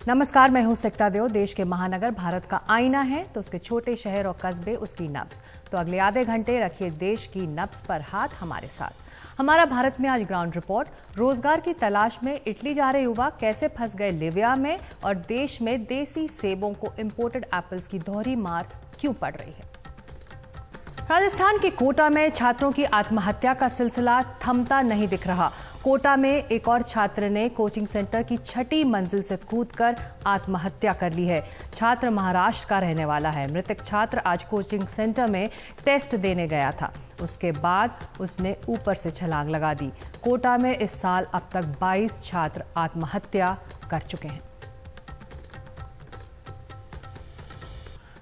नमस्कार, मैं हूं सिकता देव। देश के महानगर भारत का आईना है तो उसके छोटे शहर और कस्बे उसकी नब्ज। तो अगले आधे घंटे रखिए देश की नब्ज पर हाथ हमारे साथ। हमारा भारत में आज ग्राउंड रिपोर्ट। रोजगार की तलाश में इटली जा रहे युवा कैसे फंस गए लिबिया में, और देश में देसी सेबों को इंपोर्टेड एप्पल्स की दोहरी मार क्यों पड़ रही है। राजस्थान के कोटा में छात्रों की आत्महत्या का सिलसिला थमता नहीं दिख रहा। कोटा में एक और छात्र ने कोचिंग सेंटर की 6ठी मंजिल से कूदकर आत्महत्या कर ली है। छात्र महाराष्ट्र का रहने वाला है। मृतक छात्र आज कोचिंग सेंटर में टेस्ट देने गया था। उसके बाद उसने ऊपर से छलांग लगा दी। कोटा में इस साल अब तक 22 छात्र आत्महत्या कर चुके हैं।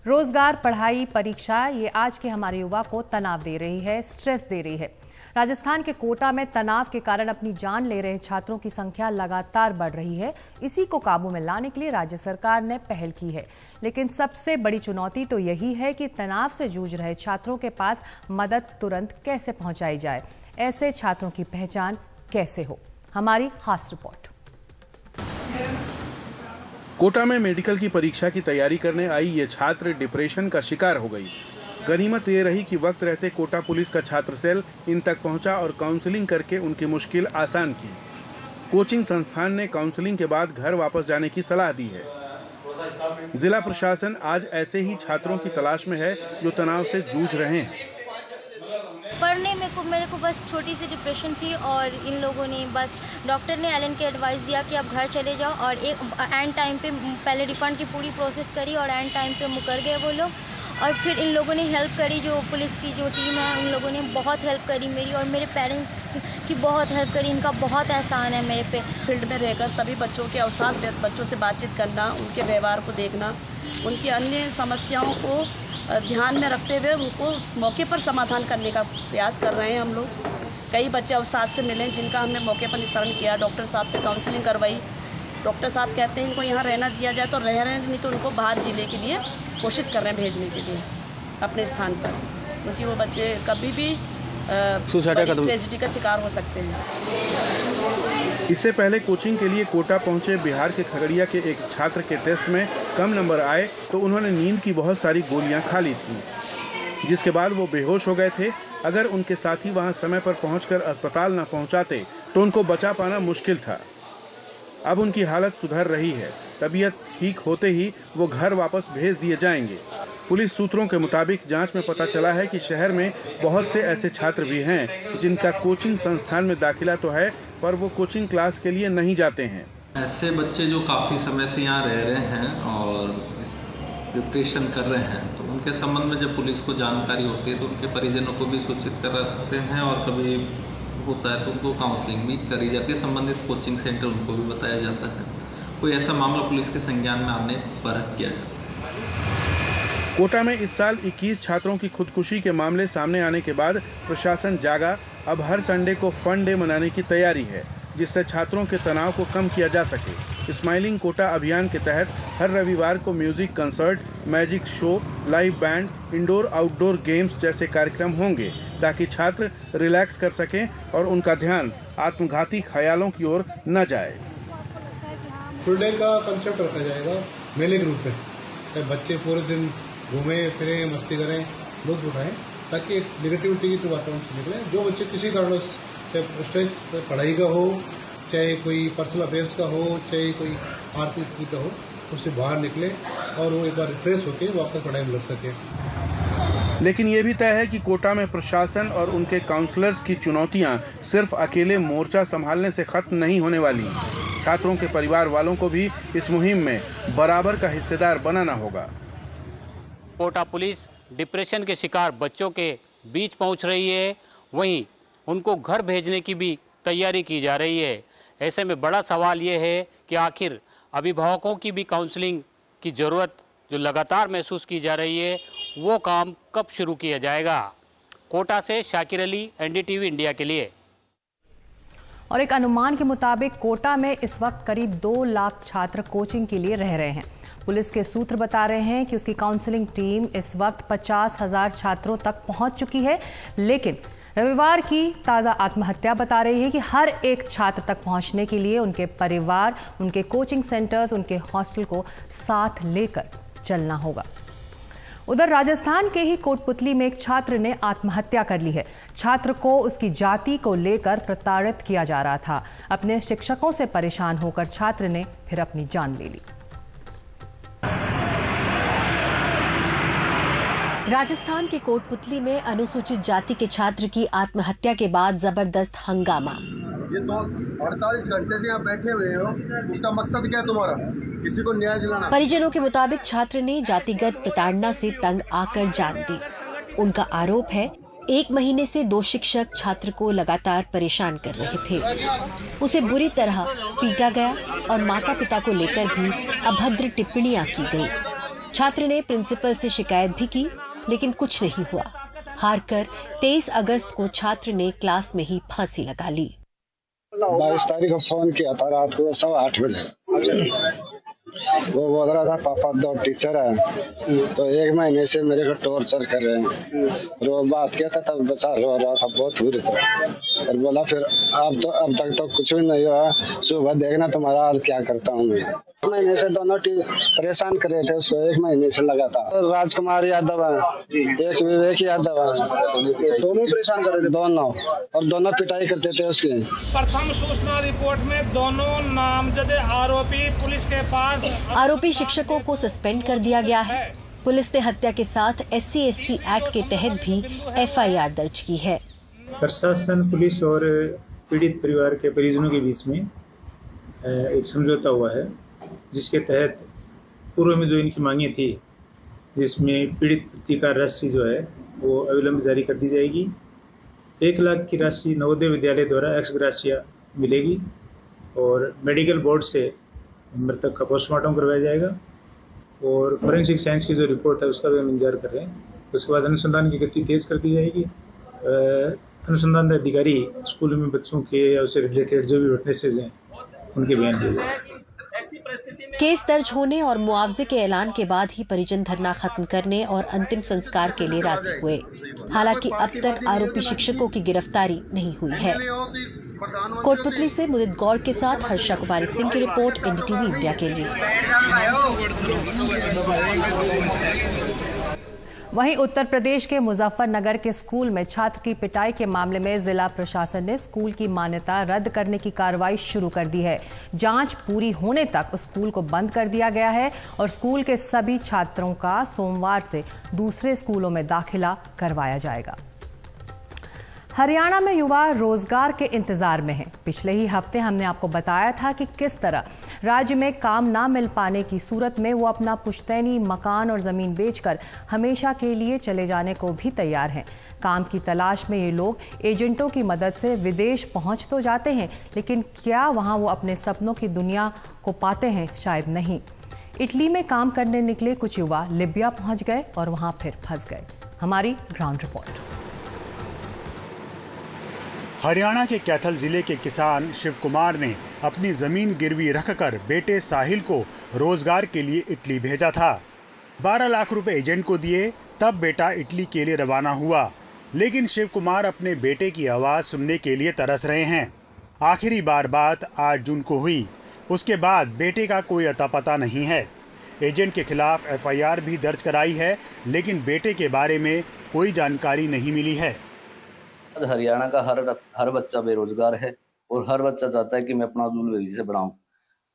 रोजगार, पढ़ाई, परीक्षा, ये आज के हमारे युवा को तनाव दे रही है, स्ट्रेस दे रही है। राजस्थान के कोटा में तनाव के कारण अपनी जान ले रहे छात्रों की संख्या लगातार बढ़ रही है। इसी को काबू में लाने के लिए राज्य सरकार ने पहल की है, लेकिन सबसे बड़ी चुनौती तो यही है कि तनाव से जूझ रहे छात्रों के पास मदद तुरंत कैसे पहुंचाई जाए। ऐसे छात्रों की पहचान कैसे हो, हमारी खास रिपोर्ट। कोटा में मेडिकल की परीक्षा की तैयारी करने आई ये छात्र डिप्रेशन का शिकार हो गई। गनीमत ये रही कि वक्त रहते कोटा पुलिस का छात्र सेल इन तक पहुंचा और काउंसलिंग करके उनकी मुश्किल आसान की। कोचिंग संस्थान ने काउंसलिंग के बाद घर वापस जाने की सलाह दी है। जिला प्रशासन आज ऐसे ही छात्रों की तलाश में है जो तनाव से जूझ रहे हैं। पढ़ने में मेरे को बस छोटी सी डिप्रेशन थी और इन लोगों ने बस डॉक्टर ने एलन के एडवाइस दिया कि आप घर चले जाओ, और एक एंड टाइम पे पहले रिफंड की पूरी प्रोसेस करी और एंड टाइम पे मुकर गए वो लोग। और फिर इन लोगों ने हेल्प करी, जो पुलिस की जो टीम है उन लोगों ने बहुत हेल्प करी मेरी, और मेरे पेरेंट्स की बहुत हेल्प करी। इनका बहुत एहसान है मेरे पे। फील्ड में रहकर सभी बच्चों के अवसाद बच्चों से बातचीत करना, उनके व्यवहार को देखना, उनकी अन्य समस्याओं को ध्यान में रखते हुए उनको मौके पर समाधान करने का प्रयास कर रहे हैं हम लोग। कई बच्चे अवसाद से मिले जिनका हमने मौके पर निस्तारण किया, डॉक्टर साहब से काउंसलिंग करवाई। डॉक्टर साहब कहते हैं इनको यहाँ रहना दिया जाए तो रह रहे हैं, नहीं तो उनको बाहर जिले के लिए कोशिश कर रहे हैं भेजने के लिए अपने स्थान पर, क्योंकि वो बच्चे कभी भी ट्रेजेडी का शिकार हो सकते हैं। इससे पहले कोचिंग के लिए कोटा पहुंचे बिहार के खगड़िया के एक छात्र के टेस्ट में कम नंबर आए तो उन्होंने नींद की बहुत सारी गोलियां खा ली थी, जिसके बाद वो बेहोश हो गए थे। अगर उनके साथी वहां समय पर पहुंचकर अस्पताल न पहुंचाते तो उनको बचा पाना मुश्किल था। अब उनकी हालत सुधर रही है। तबीयत ठीक होते ही वो घर वापस भेज दिए जाएंगे। पुलिस सूत्रों के मुताबिक जांच में पता चला है कि शहर में बहुत से ऐसे छात्र भी हैं जिनका कोचिंग संस्थान में दाखिला तो है, पर वो कोचिंग क्लास के लिए नहीं जाते हैं। ऐसे बच्चे जो काफ़ी समय से यहाँ रह रहे हैं और डिप्रेशन कर रहे हैं, तो उनके संबंध में जब पुलिस को जानकारी होती है तो उनके परिजनों को भी सूचित कराते हैं, और कभी होता है तो उनको काउंसलिंग भी करी जाती है। संबंधित कोचिंग सेंटर उनको भी बताया जाता है। कोई ऐसा मामला पुलिस के संज्ञान में आने पर क्या है। कोटा में इस साल 21 छात्रों की खुदकुशी के मामले सामने आने के बाद प्रशासन जागा। अब हर संडे को फन डे मनाने की तैयारी है, जिससे छात्रों के तनाव को कम किया जा सके। स्माइलिंग कोटा अभियान के तहत हर रविवार को music concert, magic show, live band, indoor outdoor games जैसे कार्यक्रम होंगे, ताकि छात्र रिलैक्स कर सकें और उनका ध्यान आत्मघाती ख्यालों की ओर न जाए। फुल डे का कंसेप्ट रखा जाएगा मेले ग्रुप में, बच्चे पूरे दिन घूमें फिरें, मस्ती करें, लुत्फ उठाएं, ताकि एक निगेटिविटी के वातावरण से निकले। जो बच्चे किसी कारण स्ट्रेस पढ़ाई का हो, चाहे कोई पर्सनल अफेयर्स का हो, चाहे कोई आर्थिक स्थिति का हो, उससे बाहर निकले और वो एक बार रिफ्रेश होकर वापस पढ़ाई में लग सके। लेकिन ये भी तय है कि कोटा में प्रशासन और उनके काउंसलर्स की चुनौतियां सिर्फ अकेले मोर्चा संभालने से खत्म नहीं होने वाली। छात्रों के परिवार वालों को भी इस मुहिम में बराबर का हिस्सेदार बनाना होगा। कोटा पुलिस डिप्रेशन के शिकार बच्चों के बीच पहुंच रही है, वहीं उनको घर भेजने की भी तैयारी की जा रही है। ऐसे में बड़ा सवाल ये है कि आखिर अभिभावकों की भी काउंसलिंग की ज़रूरत जो लगातार महसूस की जा रही है, वो काम कब शुरू किया जाएगा। कोटा से शाकिर अली, एनडीटीवी इंडिया के लिए। और एक अनुमान के मुताबिक कोटा में इस वक्त करीब 2 लाख छात्र कोचिंग के लिए रह रहे हैं। पुलिस के सूत्र बता रहे हैं कि उसकी काउंसलिंग टीम इस वक्त 50,000 छात्रों तक पहुंच चुकी है, लेकिन रविवार की ताज़ा आत्महत्या बता रही है कि हर एक छात्र तक पहुंचने के लिए उनके परिवार, उनके कोचिंग सेंटर्स, उनके हॉस्टल को साथ लेकर चलना होगा। उधर राजस्थान के ही कोटपुतली में एक छात्र ने आत्महत्या कर ली है। छात्र को उसकी जाति को लेकर प्रताड़ित किया जा रहा था। अपने शिक्षकों से परेशान होकर छात्र ने फिर अपनी जान ले ली। राजस्थान के कोटपुतली में अनुसूचित जाति के छात्र की आत्महत्या के बाद जबरदस्त हंगामा। ये तो 48 घंटे से यहाँ बैठे हुए हो, उसका मकसद क्या है तुम्हारा? किसी को न्याय दिलाना? परिजनों के मुताबिक छात्र ने जातिगत प्रताड़ना से तंग आकर जान दी। उनका आरोप है 1 महीने से 2 शिक्षक छात्र को लगातार परेशान कर रहे थे। उसे बुरी तरह पीटा गया और माता पिता को लेकर भी अभद्र टिप्पणियां की गई। छात्र ने प्रिंसिपल से शिकायत भी की, लेकिन कुछ नहीं हुआ। हारकर 23 अगस्त को छात्र ने क्लास में ही फांसी लगा ली। 22 तारीख को फोन किया था रात को 8:15 बजे। वो बोल रहा था पापा 2 टीचर है तो 1 महीने से मेरे को टॉर्चर कर रहे हैं। और वो बात किया था तब बच्चा रो रहा था बहुत बुरी तरह। और बोला फिर अब तक तो कुछ भी नहीं हुआ, सुबह देखना तुम्हारा हाल क्या करता हूँ मैं। 1 महीने से दोनों परेशान कर रहे थे उसको, 1 महीने से लगा था। राजकुमार यादव है, एक विवेक यादव है, दोनों परेशान कर रहे थे दोनों, और दोनों पिटाई करते थे उसकी। प्रथम सूचना रिपोर्ट में दोनों नामजद आरोपी पुलिस के पास। आरोपी शिक्षकों को सस्पेंड कर दिया गया है। पुलिस ने हत्या के साथ SC/ST एक्ट के तहत भी FIR दर्ज की है। प्रशासन, पुलिस और पीड़ित परिवार के परिजनों के बीच में एक समझौता हुआ है, जिसके तहत पूर्व में जो इनकी मांगे थी, जिसमें पीड़ित व्यक्ति का राशि जो है वो अविलंब जारी कर दी जाएगी। 1 लाख की राशि नवोदय विद्यालय द्वारा एक्स ग्राशिया मिलेगी और मेडिकल बोर्ड से मृतक का पोस्टमार्टम करवाया जाएगा और फोरेंसिक साइंस की जो रिपोर्ट है उसका भी हम इंतजार कर रहे हैं। उसके बाद अनुसंधान की गति तेज कर दी जाएगी। अनुसंधान अधिकारी स्कूल में बच्चों के या उससे रिलेटेड जो भी विटनेसेस हैं उनके बयान दिए। केस दर्ज होने और मुआवजे के ऐलान के बाद ही परिजन धरना खत्म करने और अंतिम संस्कार के लिए राजी हुए। हालांकि अब तक आरोपी शिक्षकों की गिरफ्तारी नहीं हुई है। कोटपुतली से मुदित गौर के साथ हर्षा कुमारी सिंह की रिपोर्ट, NDTV इंडिया के लिए। वहीं उत्तर प्रदेश के मुजफ्फरनगर के स्कूल में छात्र की पिटाई के मामले में जिला प्रशासन ने स्कूल की मान्यता रद्द करने की कार्रवाई शुरू कर दी है। जांच पूरी होने तक स्कूल को बंद कर दिया गया है और स्कूल के सभी छात्रों का सोमवार से दूसरे स्कूलों में दाखिला करवाया जाएगा। हरियाणा में युवा रोजगार के इंतजार में हैं। पिछले ही हफ्ते हमने आपको बताया था कि किस तरह राज्य में काम ना मिल पाने की सूरत में वो अपना पुश्तैनी मकान और ज़मीन बेचकर हमेशा के लिए चले जाने को भी तैयार हैं। काम की तलाश में ये लोग एजेंटों की मदद से विदेश पहुंच तो जाते हैं, लेकिन क्या वहां वो अपने सपनों की दुनिया को पाते हैं? शायद नहीं। इटली में काम करने निकले कुछ युवा लीबिया पहुंच गए और वहां फिर फंस गए। हमारी ग्राउंड रिपोर्ट। हरियाणा के कैथल जिले के किसान शिव कुमार ने अपनी जमीन गिरवी रखकर बेटे साहिल को रोजगार के लिए इटली भेजा था। 12 लाख रुपए एजेंट को दिए, तब बेटा इटली के लिए रवाना हुआ। लेकिन शिव कुमार अपने बेटे की आवाज सुनने के लिए तरस रहे हैं। आखिरी बार बात 8 जून को हुई। उसके बाद बेटे का कोई अता पता नहीं है। एजेंट के खिलाफ FIR भी दर्ज कराई है, लेकिन बेटे के बारे में कोई जानकारी नहीं मिली है। हरियाणा का हर बच्चा बेरोजगार है और हर बच्चा चाहता है कि मैं अपना भविष्य बनाऊं।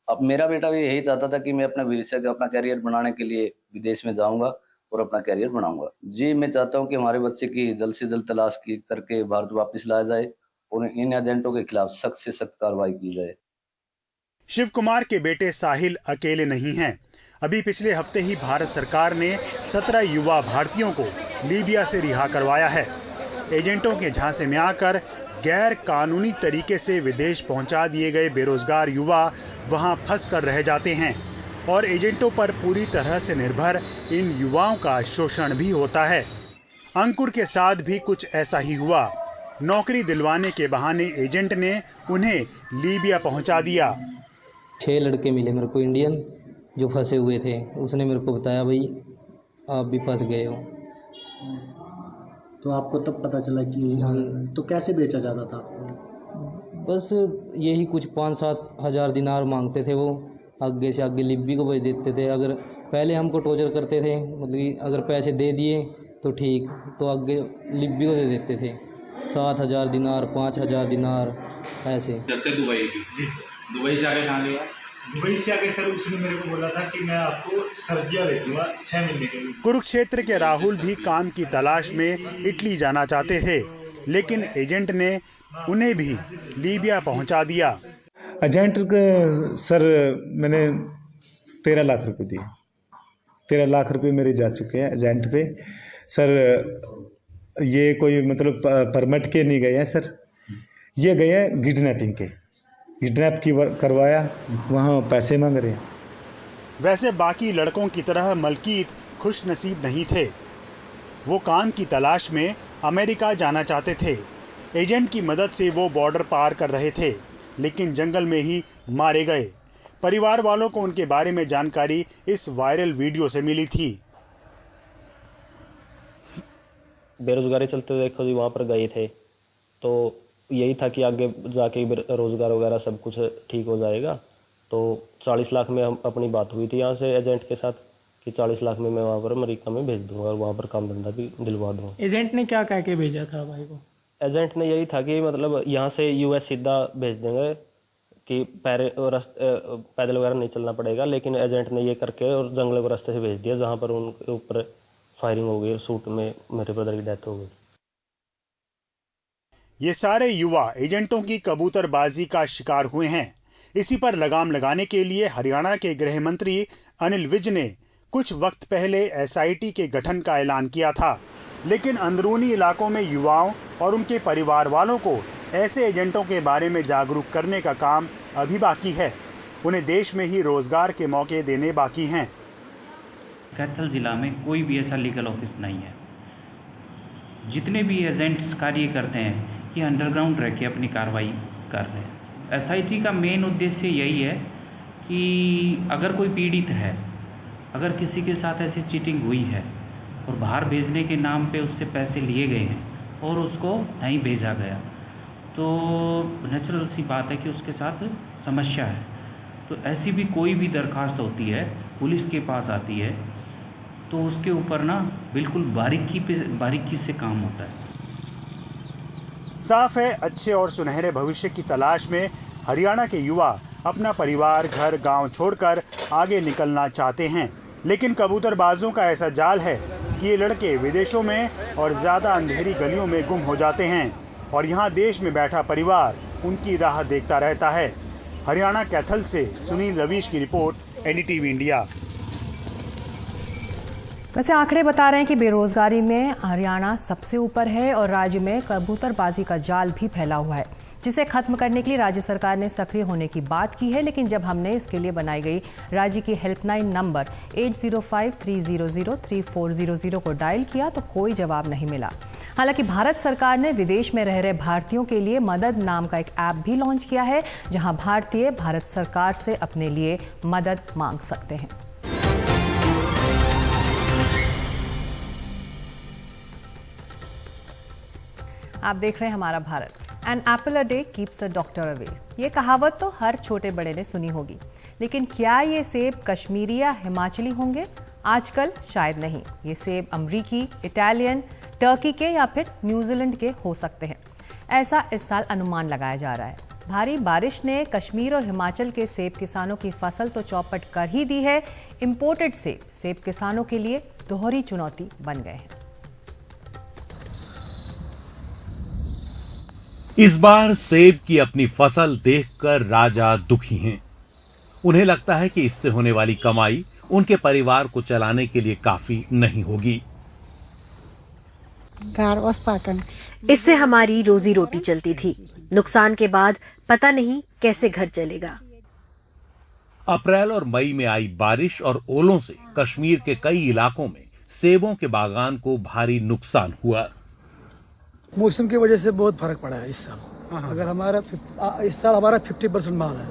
अब मेरा बेटा भी यही चाहता था कि मैं अपने भविष्य का अपना कैरियर बनाने के लिए विदेश में जाऊंगा और अपना कैरियर बनाऊंगा। जी, मैं चाहता हूं कि हमारे बच्चे की जल्द से जल्द तलाश की करके भारत वापस लाया जाए और इन एजेंटों के खिलाफ सख्त से सख्त कार्रवाई की जाए। शिव कुमार के बेटे साहिल अकेले नहीं हैं। अभी पिछले हफ्ते ही भारत सरकार ने 17 युवा भारतीयों को लीबिया से रिहा करवाया है। एजेंटों के झांसे में आकर गैर कानूनी तरीके से विदेश पहुंचा दिए गए बेरोजगार युवा वहां फंस कर रह जाते हैं और एजेंटों पर पूरी तरह से निर्भर इन युवाओं का शोषण भी होता है। अंकुर के साथ भी कुछ ऐसा ही हुआ। नौकरी दिलवाने के बहाने एजेंट ने उन्हें लीबिया पहुंचा दिया। 6 लड़के मिले मेरे को इंडियन जो फंसे हुए थे। उसने मेरे को बताया भाई आप भी फंस गए हो। तो तो आपको तब पता चला कि तो कैसे बेचा जाता था आपको? बस यही कुछ 5-7 हज़ार दिनार मांगते थे वो, आगे से आगे लिब्बी को भेज देते थे। अगर पहले हमको टॉर्चर करते थे, मतलब कि अगर पैसे दे दिए तो ठीक, तो आगे लिब्बी को दे देते थे 7,000 दिनार, 5,000 दिनार ऐसे। जब से दुबई की जी सर, दुबई से आगे कहाँ लिया? दुबई से आगे सर उसने मेरे को बोला था कि मैं आपको सर्दिया भेजूंगा 6 महीने के लिए। कुरुक्षेत्र के राहुल भी काम की तलाश में इटली जाना चाहते थे, लेकिन एजेंट ने उन्हें भी लीबिया पहुंचा दिया। एजेंट के सर मैंने 13 लाख रुपए दिए, 13 लाख रुपए मेरे जा चुके हैं एजेंट पे सर। ये कोई मतलब परमिट के नहीं गए हैं सर, ये गए हैं किडनैपिंग के, किडनैप की करवाया, वहाँ पैसे मांग रहे हैं। वैसे बाकी लड़कों की तरह मलकीत खुश नसीब नहीं थे। वो काम की तलाश में अमेरिका जाना चाहते थे। एजेंट की मदद से वो बॉर्डर पार कर रहे थे, लेकिन जंगल में ही मारे गए। परिवार वालों को उनके बारे में जानकारी इस वायरल वीडियो से मिली थी। बेरोजगारी चलते हुए देखो जी वहाँ पर गए थे, तो यही था कि आगे जाके रोज़गार वगैरह सब कुछ ठीक हो जाएगा। तो 40 लाख में हम अपनी बात हुई थी यहाँ से एजेंट के साथ कि 40 लाख में मैं वहाँ पर अमेरिका में भेज दूँगा और वहाँ पर काम धंधा भी दिलवा दूँगा। एजेंट ने क्या कह के भेजा था भाई को? एजेंट ने यही था कि मतलब यहाँ से यूएस सीधा भेज देंगे कि पैदल वगैरह नहीं चलना पड़ेगा, लेकिन एजेंट ने ये करके और जंगलों के रास्ते से भेज दिया, जहाँ पर उनके ऊपर फायरिंग हो गई, शूट में मेरे ब्रदर की डेथ हो गई। ये सारे युवा एजेंटों की कबूतरबाजी का शिकार हुए हैं। इसी पर लगाम लगाने के लिए हरियाणा के गृह मंत्री अनिल विज ने कुछ वक्त पहले एसआईटी के गठन का ऐलान किया था, लेकिन अंदरूनी इलाकों में युवाओं और उनके परिवार वालों को ऐसे एजेंटों के बारे में जागरूक करने का काम अभी बाकी है। उन्हें देश में ही रोजगार के मौके देने बाकी हैं। कैथल जिला में कोई भी ऐसा लीगल ऑफिस नहीं है। जितने भी एजेंट्स कार्य करते हैं ये अंडरग्राउंड रह के अपनी कार्रवाई कर रहे हैं। एसआईटी का मेन उद्देश्य यही है कि अगर कोई पीड़ित है, अगर किसी के साथ ऐसी चीटिंग हुई है और बाहर भेजने के नाम पे उससे पैसे लिए गए हैं और उसको नहीं भेजा गया, तो नेचुरल सी बात है कि उसके साथ समस्या है। तो ऐसी भी कोई भी दरखास्त होती है, पुलिस के पास आती है, तो उसके ऊपर ना बिल्कुल बारीकी से काम होता है। साफ है, अच्छे और सुनहरे भविष्य की तलाश में हरियाणा के युवा अपना परिवार, घर, गांव छोड़कर आगे निकलना चाहते हैं, लेकिन कबूतरबाजों का ऐसा जाल है कि ये लड़के विदेशों में और ज्यादा अंधेरी गलियों में गुम हो जाते हैं और यहाँ देश में बैठा परिवार उनकी राह देखता रहता है। हरियाणा कैथल से सुनील रवीश की रिपोर्ट, एनडीटीवी इंडिया। वैसे आंकड़े बता रहे हैं कि बेरोजगारी में हरियाणा सबसे ऊपर है और राज्य में कबूतरबाजी का जाल भी फैला हुआ है, जिसे खत्म करने के लिए राज्य सरकार ने सक्रिय होने की बात की है। लेकिन जब हमने इसके लिए बनाई गई राज्य की हेल्पलाइन नंबर 8053003400 को डायल किया तो कोई जवाब नहीं मिला। हालांकि भारत सरकार ने विदेश में रह रहे भारतीयों के लिए मदद नाम का एक ऐप भी लॉन्च किया है, जहां भारतीय भारत सरकार से अपने लिए मदद मांग सकते हैं। आप देख रहे हैं हमारा Bharat. An apple a day keeps a doctor away. ये कहावत तो हर छोटे बड़े ने सुनी होगी, लेकिन क्या ये सेब कश्मीरी या हिमाचली होंगे? आजकल शायद नहीं। ये सेब अमरीकी, इटालियन, टर्की के या फिर न्यूजीलैंड के हो सकते हैं, ऐसा इस साल अनुमान लगाया जा रहा है। भारी बारिश ने कश्मीर और हिमाचल के सेब किसानों की फसल तो चौपट कर ही दी है। इंपोर्टेड सेब किसानों के लिए दोहरी चुनौती बन गए हैं। इस बार सेब की अपनी फसल देखकर राजा दुखी हैं। उन्हें लगता है कि इससे होने वाली कमाई उनके परिवार को चलाने के लिए काफी नहीं होगी। इससे हमारी रोजी रोटी चलती थी। नुकसान के बाद पता नहीं कैसे घर चलेगा। अप्रैल और मई में आई बारिश और ओलों से कश्मीर के कई इलाकों में सेबों के बागान को भारी नुकसान हुआ। मौसम की वजह से बहुत फर्क पड़ा है इस साल। अगर हमारा इस साल हमारा 50% माल है।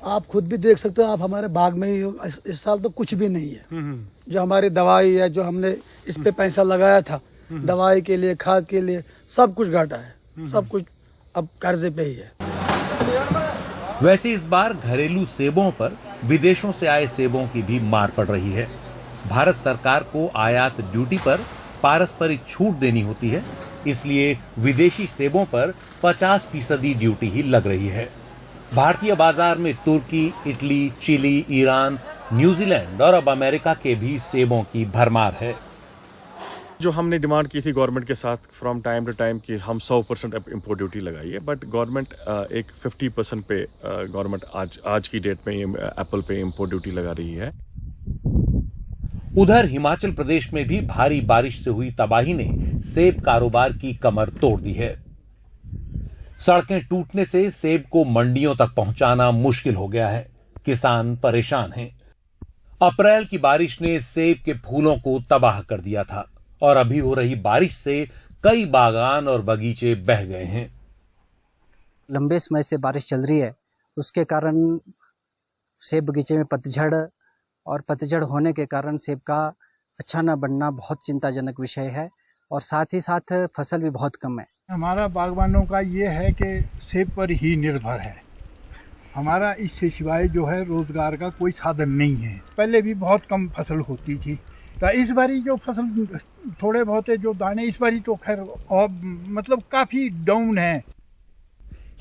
आप खुद भी देख सकते हो, आप हमारे बाग में ही हो। इस साल तो कुछ भी नहीं है। जो हमारी दवाई है, जो हमने इस पे पैसा लगाया था, दवाई के लिए, खाद के लिए, सब कुछ घाटा है, सब कुछ अब कर्जे पे ही है। वैसे इस बार घरेलू सेबों पर विदेशों से आए सेबों की भी मार पड़ रही है। भारत सरकार को आयात ड्यूटी पर पारस्परिक छूट देनी होती है, इसलिए विदेशी सेबों पर 50% ड्यूटी ही लग रही है। भारतीय बाजार में तुर्की, इटली, चिली, ईरान, न्यूजीलैंड और अब अमेरिका के भी सेबों की भरमार है। जो हमने डिमांड की थी गवर्नमेंट के साथ फ्रॉम टाइम टू टाइम कि हम 100% इम्पोर्ट ड्यूटी लगाइए, बट गवर्नमेंट एक 50% पे गवर्नमेंट आज की डेट में एप्पल पे इम्पोर्ट ड्यूटी लगा रही है। उधर हिमाचल प्रदेश में भी भारी बारिश से हुई तबाही ने सेब कारोबार की कमर तोड़ दी है। सड़कें टूटने से सेब को मंडियों तक पहुंचाना मुश्किल हो गया है। किसान परेशान हैं। अप्रैल की बारिश ने सेब के फूलों को तबाह कर दिया था और अभी हो रही बारिश से कई बागान और बगीचे बह गए हैं। लंबे समय से बारिश चल रही है, उसके कारण सेब बगीचे में पतझड़ और पतझड़ होने के कारण सेब का अच्छा न बनना बहुत चिंताजनक विषय है और साथ ही साथ फसल भी बहुत कम है। हमारा बागवानों का ये है कि सेब पर ही निर्भर है। हमारा इससे सिवाय जो है रोजगार का कोई साधन नहीं है। पहले भी बहुत कम फसल होती थी, तो इस बारी जो फसल थोड़े बहुत जो दाने इस बारी तो खैर और मतलब काफी डाउन है।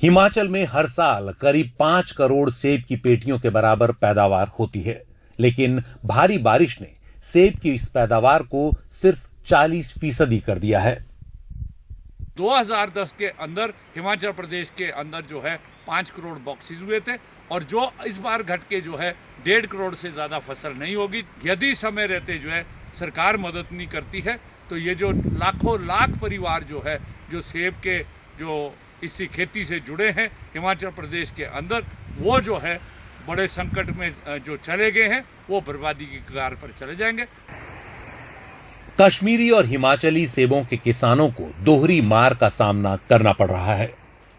हिमाचल में हर साल करीब 5 करोड़ सेब की पेटियों के बराबर पैदावार होती है, लेकिन भारी बारिश ने सेब की इस पैदावार को सिर्फ 40% कर दिया है। 2010 के अंदर हिमाचल प्रदेश के अंदर जो है 5 करोड़ बॉक्सेस हुए थे और जो इस बार घट के जो है 1.5 करोड़ से ज़्यादा फसल नहीं होगी। यदि समय रहते जो है सरकार मदद नहीं करती है तो ये जो लाखों लाख परिवार जो है जो सेब के जो इसी खेती से जुड़े हैं हिमाचल प्रदेश के अंदर, वो जो है बड़े संकट में जो चले गए हैं वो बर्बादी की कगार पर चले जाएंगे। कश्मीरी और हिमाचली सेबों के किसानों को दोहरी मार का सामना करना पड़ रहा है।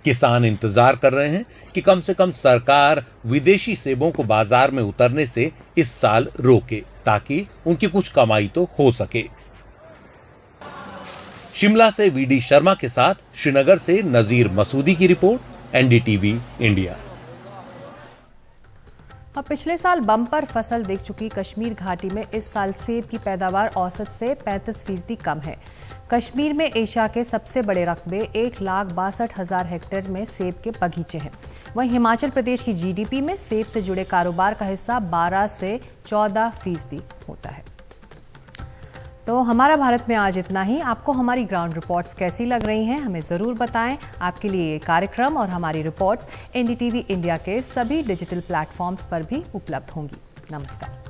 किसान इंतजार कर रहे हैं कि कम से कम सरकार विदेशी सेबों को बाजार में उतरने से इस साल रोके, ताकि उनकी कुछ कमाई तो हो सके। शिमला से वीडी शर्मा के साथ श्रीनगर से नजीर मसूदी की रिपोर्ट, एनडीटीवी इंडिया। अब पिछले साल बम्पर फसल देख चुकी कश्मीर घाटी में इस साल सेब की पैदावार औसत से 35% कम है। कश्मीर में एशिया के सबसे बड़े रकबे 1,62,000 हेक्टेयर में सेब के बगीचे हैं। वहीं हिमाचल प्रदेश की जीडीपी में सेब से जुड़े कारोबार का हिस्सा 12 से 14% होता है। तो हमारा भारत में आज इतना ही। आपको हमारी ग्राउंड रिपोर्ट्स कैसी लग रही हैं, हमें ज़रूर बताएं। आपके लिए ये कार्यक्रम और हमारी रिपोर्ट्स एनडीटीवी इंडिया के सभी डिजिटल प्लेटफॉर्म्स पर भी उपलब्ध होंगी। नमस्कार।